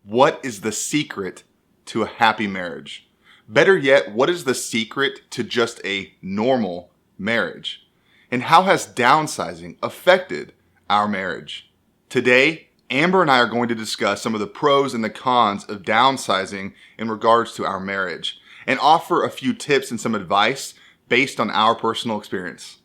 What is the secret to a happy marriage? Better yet, what is the secret to just a normal marriage? And how has downsizing affected our marriage? Today, Amber and I are going to discuss some of the pros and the cons of downsizing in regards to our marriage and offer a few tips and some advice based on our personal experience.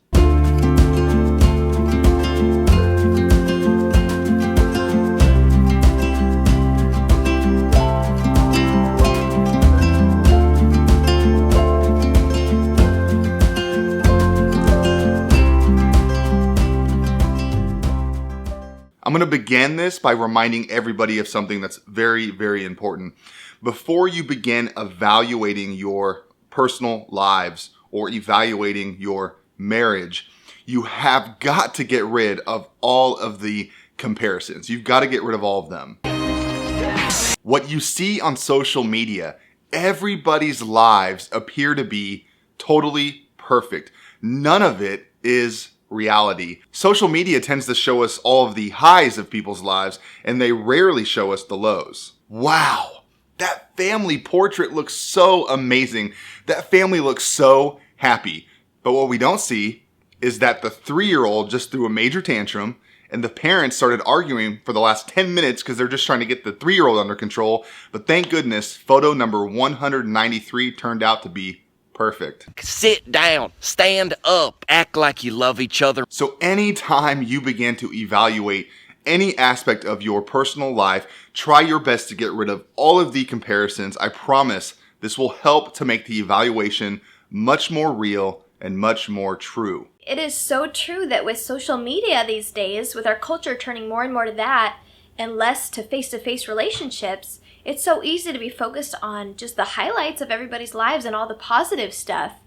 I'm going to begin this by reminding everybody of something that's very, very important. Before you begin evaluating your personal lives or evaluating your marriage, you have got to get rid of all of the comparisons. You've got to get rid of all of them. What you see on social media, everybody's lives appear to be totally perfect. None of it is reality. Social media tends to show us all of the highs of people's lives, and they rarely show us the lows. Wow, that family portrait looks so amazing. That family looks so happy. But what we don't see is that the 3-year-old just threw a major tantrum, and the parents started arguing for the last 10 minutes because they're just trying to get the 3-year-old under control. But thank goodness, photo number 193 turned out to be perfect. Sit down, stand up, act like you love each other. So anytime you begin to evaluate any aspect of your personal life, try your best to get rid of all of the comparisons. I promise this will help to make the evaluation much more real and much more true. It is so true that with social media these days, with our culture turning more and more to that and less to face-to-face relationships, it's so easy to be focused on just the highlights of everybody's lives and all the positive stuff,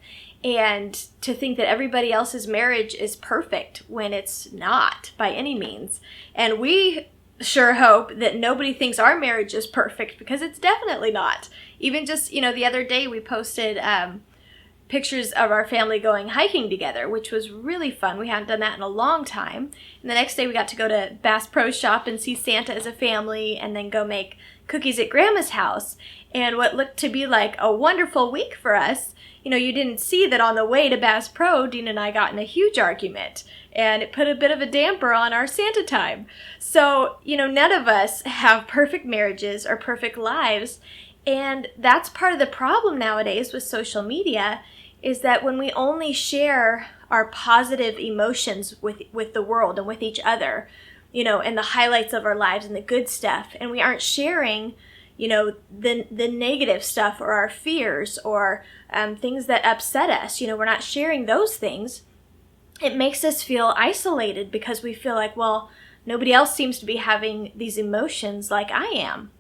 and to think that everybody else's marriage is perfect when it's not by any means. And we sure hope that nobody thinks our marriage is perfect, because it's definitely not. Even just, the other day we posted pictures of our family going hiking together, which was really fun. We hadn't done that in a long time. And the next day we got to go to Bass Pro Shop and see Santa as a family, and then go make cookies at Grandma's house. And what looked to be like a wonderful week for us, you didn't see that on the way to Bass Pro, Dean and I got in a huge argument, and it put a bit of a damper on our Santa time. So, none of us have perfect marriages or perfect lives. And that's part of the problem nowadays with social media, is that when we only share our positive emotions with the world and with each other, and the highlights of our lives and the good stuff, and we aren't sharing, the negative stuff or our fears or things that upset us, we're not sharing those things, it makes us feel isolated, because we feel like, well, nobody else seems to be having these emotions like I am.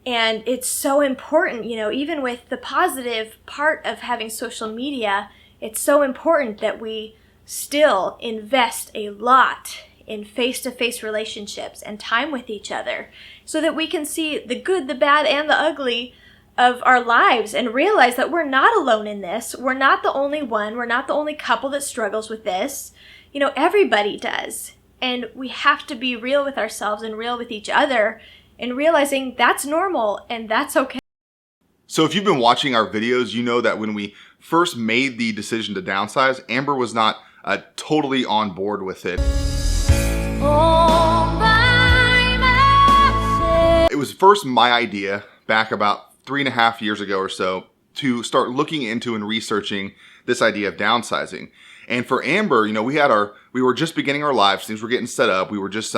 And it's so important, even with the positive part of having social media, it's so important that we still invest a lot in face-to-face relationships and time with each other, so that we can see the good, the bad, and the ugly of our lives, and realize that we're not alone in this. We're not the only one. We're not the only couple that struggles with this. Everybody does. And we have to be real with ourselves and real with each other, and realizing that's normal and that's okay. So if you've been watching our videos, you know that when we first made the decision to downsize, Amber was not totally on board with it. It was first my idea back about 3.5 years ago or so to start looking into and researching this idea of downsizing. And for Amber, we were just beginning our lives, things were getting set up, we were just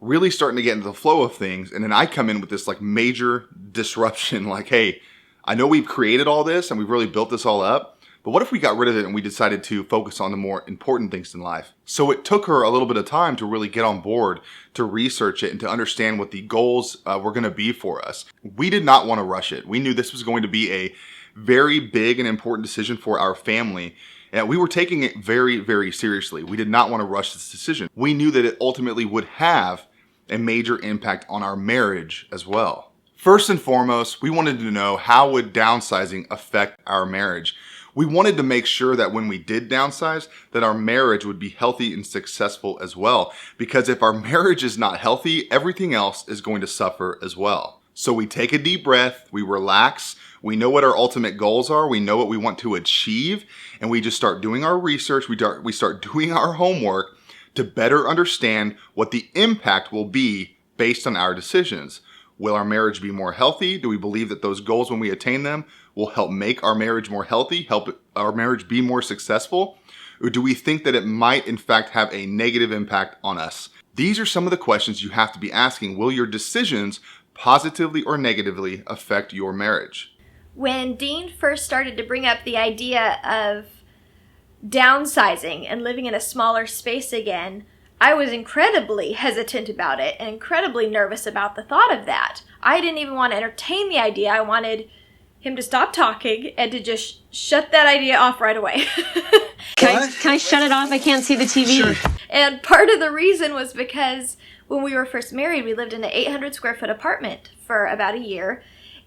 really starting to get into the flow of things, and then I come in with this major disruption, hey, I know we've created all this and we've really built this all up, but what if we got rid of it and we decided to focus on the more important things in life? So it took her a little bit of time to really get on board, to research it, and to understand what the goals were going to be for us. We did not want to rush it. We knew this was going to be a very big and important decision for our family, and we were taking it very, very seriously. We did not want to rush this decision. We knew that it ultimately would have a major impact on our marriage as well. First and foremost, we wanted to know, how would downsizing affect our marriage? We wanted to make sure that when we did downsize, that our marriage would be healthy and successful as well. Because if our marriage is not healthy, everything else is going to suffer as well. So we take a deep breath, we relax, we know what our ultimate goals are, we know what we want to achieve, and we just start doing our research, we start doing our homework to better understand what the impact will be based on our decisions. Will our marriage be more healthy? Do we believe that those goals, when we attain them, will help make our marriage more healthy, help our marriage be more successful? Or do we think that it might, in fact, have a negative impact on us? These are some of the questions you have to be asking. Will your decisions positively or negatively affect your marriage? When Dean first started to bring up the idea of downsizing and living in a smaller space again, I was incredibly hesitant about it and incredibly nervous about the thought of that. I didn't even want to entertain the idea. I wanted him to stop talking and to just shut that idea off right away. Can I shut it off? I can't see the TV. Sure. And part of the reason was because when we were first married, we lived in an 800 square foot apartment for about a year.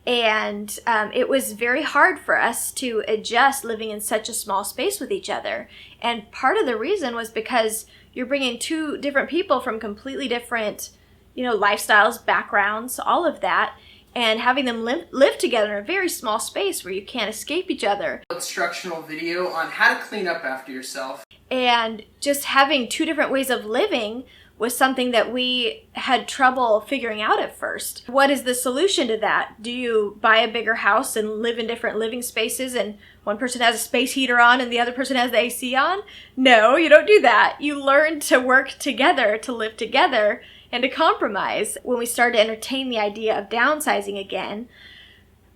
And it was very hard for us to adjust living in such a small space with each other. And part of the reason was because you're bringing two different people from completely different, lifestyles, backgrounds, all of that, and having them live together in a very small space where you can't escape each other. Instructional video on how to clean up after yourself. And just having two different ways of living was something that we had trouble figuring out at first. What is the solution to that? Do you buy a bigger house and live in different living spaces and one person has a space heater on and the other person has the AC on? No, you don't do that. You learn to work together, to live together, and to compromise. When we started to entertain the idea of downsizing again,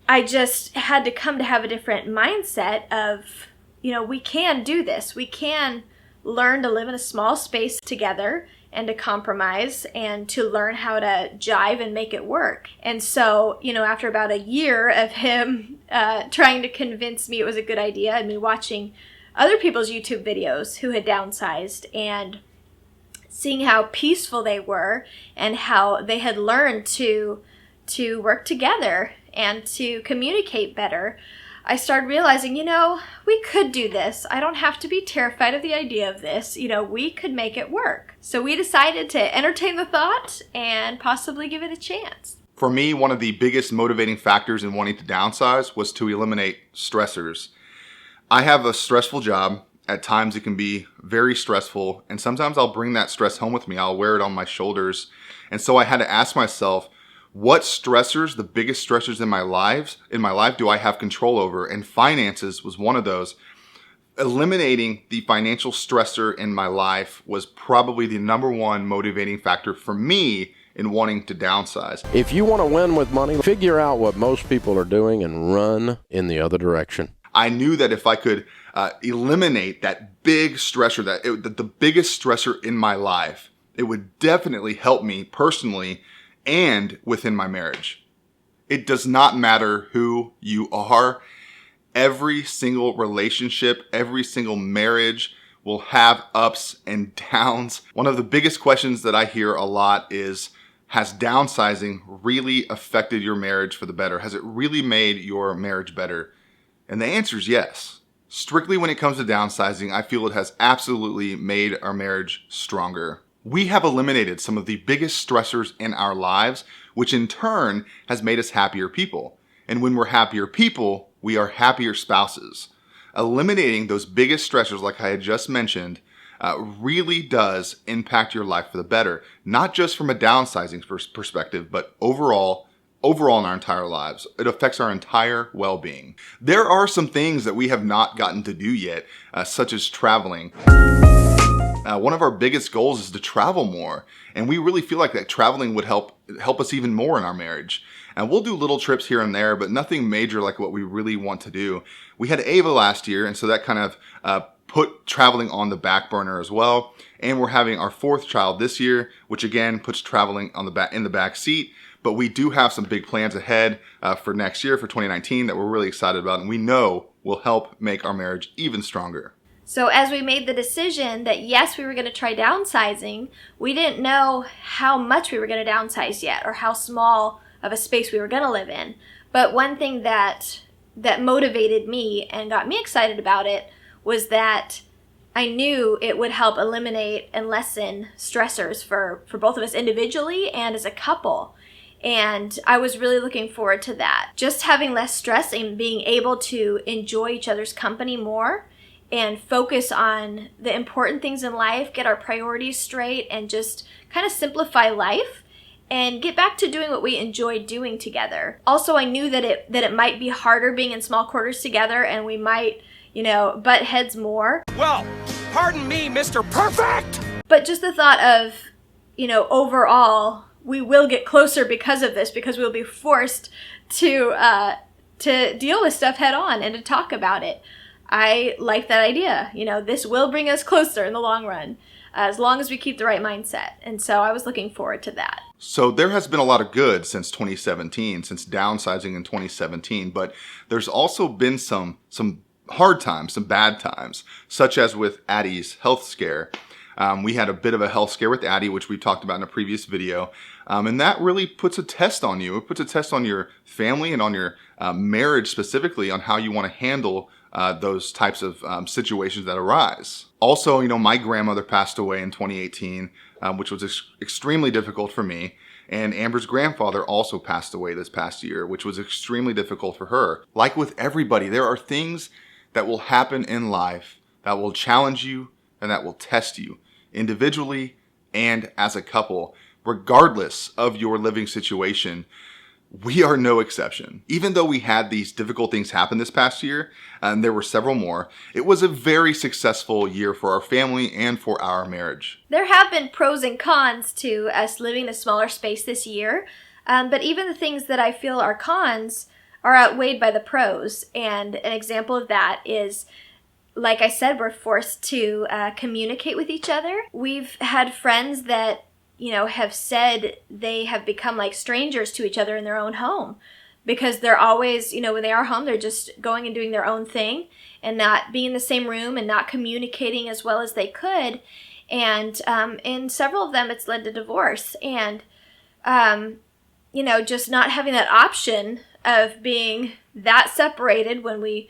I just had to come to have a different mindset of, we can do this. We can learn to live in a small space together and to compromise and to learn how to jive and make it work. And so, after about a year of him trying to convince me it was a good idea and me watching other people's YouTube videos who had downsized and seeing how peaceful they were and how they had learned to work together and to communicate better, I started realizing, we could do this. I don't have to be terrified of the idea of this. We could make it work. So we decided to entertain the thought and possibly give it a chance. For me, one of the biggest motivating factors in wanting to downsize was to eliminate stressors. I have a stressful job. At times it can be very stressful, and sometimes I'll bring that stress home with me. I'll wear it on my shoulders. And so I had to ask myself, what stressors, the biggest stressors in my life, do I have control over? And finances was one of those. Eliminating the financial stressor in my life was probably the number one motivating factor for me in wanting to downsize. If you want to win with money, figure out what most people are doing and run in the other direction. I knew that if I could eliminate that big stressor, the biggest stressor in my life, it would definitely help me personally and within my marriage. It does not matter who you are. Every single relationship, every single marriage will have ups and downs. One of the biggest questions that I hear a lot is, has downsizing really affected your marriage for the better? Has it really made your marriage better? And the answer is yes. Strictly when it comes to downsizing, I feel it has absolutely made our marriage stronger. We have eliminated some of the biggest stressors in our lives, which in turn has made us happier people. And when we're happier people, we are happier spouses. Eliminating those biggest stressors, like I had just mentioned, really does impact your life for the better. Not just from a downsizing perspective, but overall in our entire lives. It affects our entire well-being. There are some things that we have not gotten to do yet, such as traveling. One of our biggest goals is to travel more, and we really feel like that traveling would help us even more in our marriage. And we'll do little trips here and there, but nothing major like what we really want to do. We had Ava last year, and so that kind of put traveling on the back burner as well. And we're having our fourth child this year, which again puts traveling in the back seat. But we do have some big plans ahead for next year, for 2019, that we're really excited about, and we know will help make our marriage even stronger. So as we made the decision that yes, we were going to try downsizing, we didn't know how much we were going to downsize yet or how small of a space we were going to live in. But one thing that motivated me and got me excited about it was that I knew it would help eliminate and lessen stressors for both of us individually and as a couple. And I was really looking forward to that. Just having less stress and being able to enjoy each other's company more and focus on the important things in life, get our priorities straight, and just kind of simplify life and get back to doing what we enjoy doing together. Also, I knew that it might be harder being in small quarters together, and we might, butt heads more. Well, pardon me, Mr. Perfect! But just the thought of, overall, we will get closer because of this, because we'll be forced to deal with stuff head on and to talk about it. I like that idea. This will bring us closer in the long run, as long as we keep the right mindset. And so I was looking forward to that. So there has been a lot of good since 2017, since downsizing in 2017, but there's also been some hard times, some bad times, such as with Addie's health scare. We had a bit of a health scare with Addie, which we talked about in a previous video. And that really puts a test on you. It puts a test on your family and on your marriage specifically, on how you want to handle those types of situations that arise. Also, my grandmother passed away in 2018, which was extremely difficult for me. And Amber's grandfather also passed away this past year, which was extremely difficult for her. Like with everybody, there are things that will happen in life that will challenge you and that will test you individually and as a couple, regardless of your living situation. We are no exception. Even though we had these difficult things happen this past year, and there were several more, it was a very successful year for our family and for our marriage. There have been pros and cons to us living in a smaller space this year, but even the things that I feel are cons are outweighed by the pros. And an example of that is, like I said, we're forced to communicate with each other. We've had friends that have said they have become like strangers to each other in their own home, because they're always, when they are home, they're just going and doing their own thing and not being in the same room and not communicating as well as they could. And in several of them, it's led to divorce. And, just not having that option of being that separated when we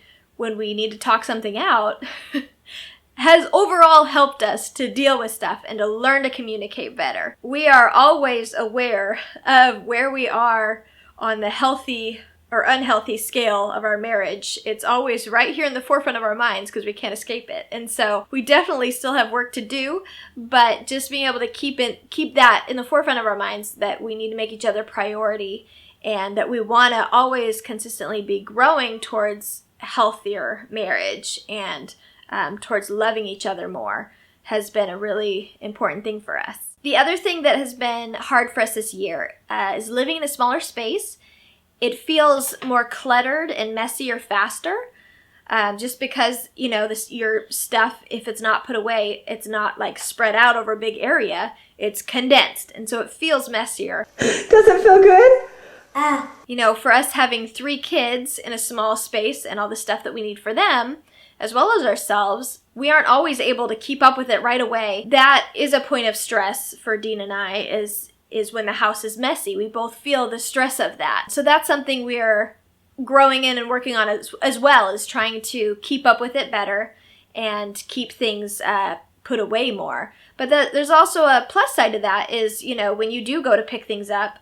need to talk something out has overall helped us to deal with stuff and to learn to communicate better. We are always aware of where we are on the healthy or unhealthy scale of our marriage. It's always right here in the forefront of our minds because we can't escape it. And so we definitely still have work to do, but just being able to keep that in the forefront of our minds, that we need to make each other priority and that we want to always consistently be growing towards healthier marriage and towards loving each other more, has been a really important thing for us. The other thing that has been hard for us this year is living in a smaller space. It feels more cluttered and messier faster, just because, your stuff, if it's not put away, it's not like spread out over a big area. It's condensed, and so it feels messier. Does it feel good? For us having 3 kids in a small space and all the stuff that we need for them, as well as ourselves, we aren't always able to keep up with it right away. That is a point of stress for Dean and I, is when the house is messy. We both feel the stress of that. So that's something we're growing in and working on as well, as trying to keep up with it better and keep things put away more. But there's also a plus side to that is, when you do go to pick things up,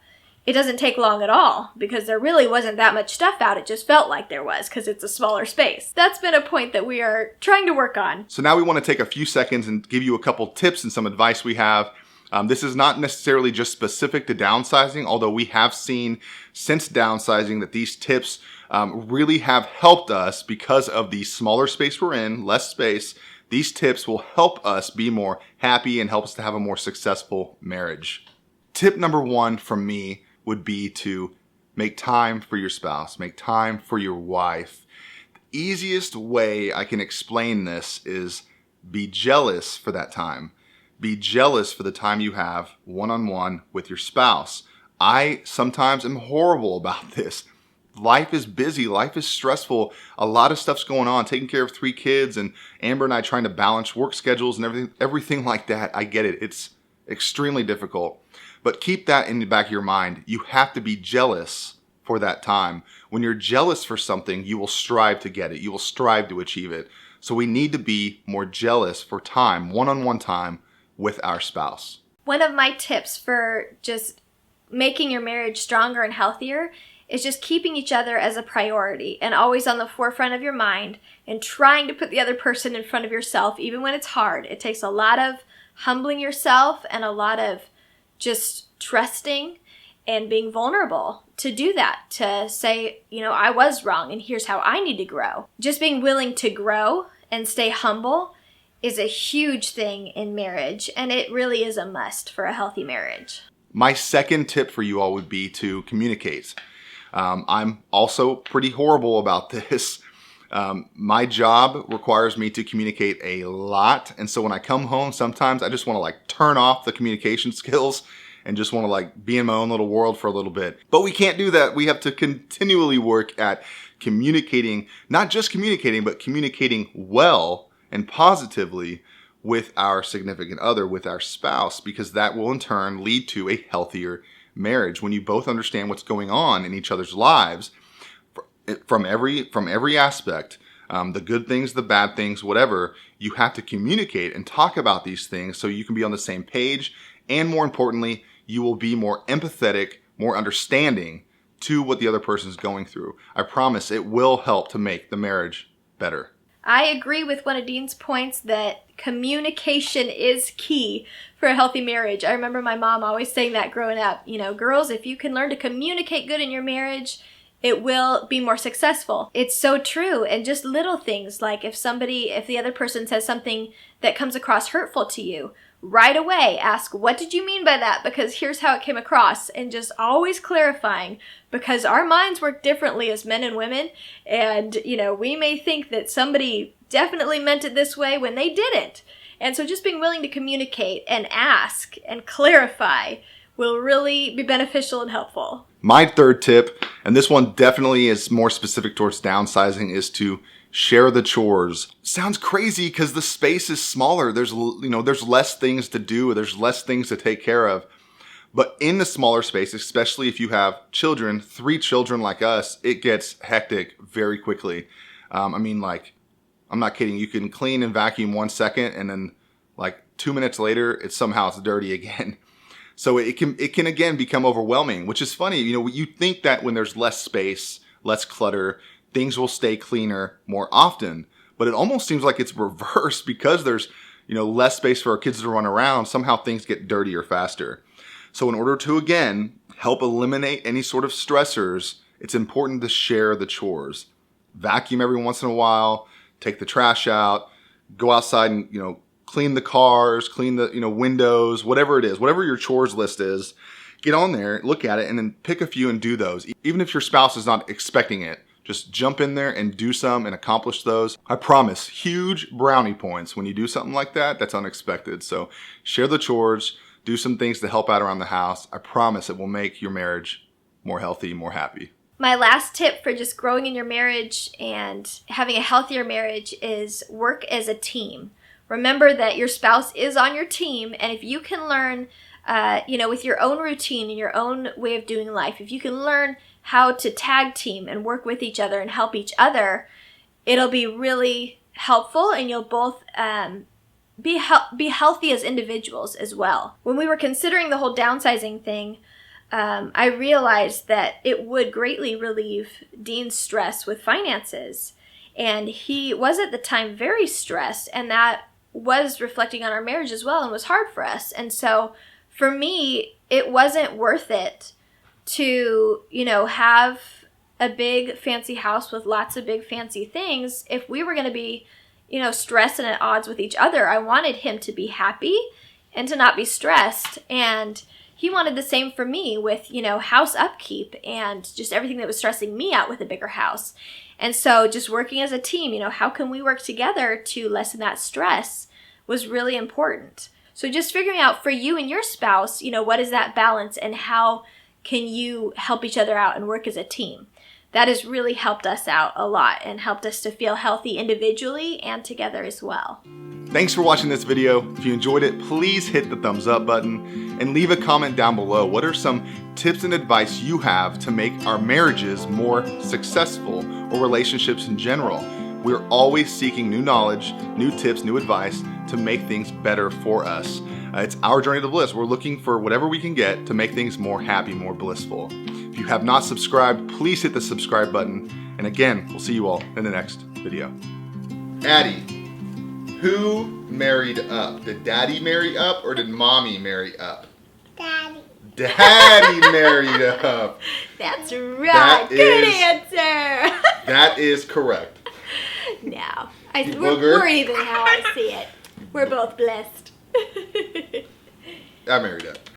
it doesn't take long at all, because there really wasn't that much stuff out. It just felt like there was, because it's a smaller space. That's been a point that we are trying to work on. So now we want to take a few seconds and give you a couple tips and some advice we have. This is not necessarily just specific to downsizing, although we have seen since downsizing that these tips really have helped us because of the smaller space we're in, less space. These tips will help us be more happy and help us to have a more successful marriage. Tip number 1 from me would be to make time for your spouse, make time for your wife. The easiest way I can explain this is be jealous for that time. Be jealous for the time you have one-on-one with your spouse. I sometimes am horrible about this. Life is busy, life is stressful, a lot of stuff's going on, taking care of 3 kids, and Amber and I trying to balance work schedules and everything like that. I get it. It's extremely difficult. But keep that in the back of your mind. You have to be jealous for that time. When you're jealous for something, you will strive to get it. You will strive to achieve it. So we need to be more jealous for time, one-on-one time with our spouse. One of my tips for just making your marriage stronger and healthier is just keeping each other as a priority and always on the forefront of your mind and trying to put the other person in front of yourself, even when it's hard. It takes a lot of humbling yourself and a lot of just trusting and being vulnerable to do that, to say, I was wrong and here's how I need to grow. Just being willing to grow and stay humble is a huge thing in marriage, and it really is a must for a healthy marriage. My second tip for you all would be to communicate. I'm also pretty horrible about this. My job requires me to communicate a lot. And so when I come home, sometimes I just want to turn off the communication skills and just want to be in my own little world for a little bit. But we can't do that. We have to continually work at communicating, not just communicating, but communicating well and positively with our significant other, with our spouse, because that will in turn lead to a healthier marriage. When you both understand what's going on in each other's lives from every aspect, the good things, the bad things, whatever, you have to communicate and talk about these things so you can be on the same page, and more importantly, you will be more empathetic, more understanding to what the other person is going through. I promise it will help to make the marriage better. I agree with one of Dean's points that communication is key for a healthy marriage. I remember my mom always saying that growing up. Girls, if you can learn to communicate good in your marriage, it will be more successful. It's so true. And just little things like if the other person says something that comes across hurtful to you, right away ask, what did you mean by that? Because here's how it came across. And just always clarifying, because our minds work differently as men and women. And, we may think that somebody definitely meant it this way when they didn't. And so just being willing to communicate and ask and clarify will really be beneficial and helpful. My third tip, and this one definitely is more specific towards downsizing, is to share the chores. Sounds crazy because the space is smaller. There's less things to do. There's less things to take care of. But in the smaller space, especially if you have children, 3 children like us, it gets hectic very quickly. I'm not kidding. You can clean and vacuum 1 second, and then 2 minutes later, it's dirty again. So it can again become overwhelming, which is funny. You think that when there's less space, less clutter, things will stay cleaner more often. But it almost seems like it's reversed because there's less space for our kids to run around. Somehow things get dirtier faster. So in order to again help eliminate any sort of stressors, it's important to share the chores. Vacuum every once in a while. Take the trash out, go outside and, clean the cars, clean the, windows, whatever it is, whatever your chores list is, get on there, look at it, and then pick a few and do those. Even if your spouse is not expecting it, just jump in there and do some and accomplish those. I promise, huge brownie points when you do something like that that's unexpected. So share the chores, do some things to help out around the house. I promise it will make your marriage more healthy, more happy. My last tip for just growing in your marriage and having a healthier marriage is work as a team. Remember that your spouse is on your team, and if you can learn, with your own routine and your own way of doing life, if you can learn how to tag team and work with each other and help each other, it'll be really helpful, and you'll both be healthy as individuals as well. When we were considering the whole downsizing thing, I realized that it would greatly relieve Dean's stress with finances. And he was at the time very stressed, and that was reflecting on our marriage as well and was hard for us. And so for me, it wasn't worth it to, have a big fancy house with lots of big fancy things if we were going to be, stressed and at odds with each other. I wanted him to be happy and to not be stressed. And he wanted the same for me with, house upkeep and just everything that was stressing me out with a bigger house. And so just working as a team, how can we work together to lessen that stress was really important. So just figuring out for you and your spouse, what is that balance and how can you help each other out and work as a team? That has really helped us out a lot and helped us to feel healthy individually and together as well. Thanks for watching this video. If you enjoyed it, please hit the thumbs up button and leave a comment down below. What are some tips and advice you have to make our marriages more successful or relationships in general? We're always seeking new knowledge, new tips, new advice to make things better for us. It's our journey to bliss. We're looking for whatever we can get to make things more happy, more blissful. If you have not subscribed, please hit the subscribe button. And again, we'll see you all in the next video. Addie, who married up? Did Daddy marry up or did Mommy marry up? Daddy. Daddy married up. That's right. Good answer. That is correct. No. Booger. We're even how I see it. We're both blessed. I married up.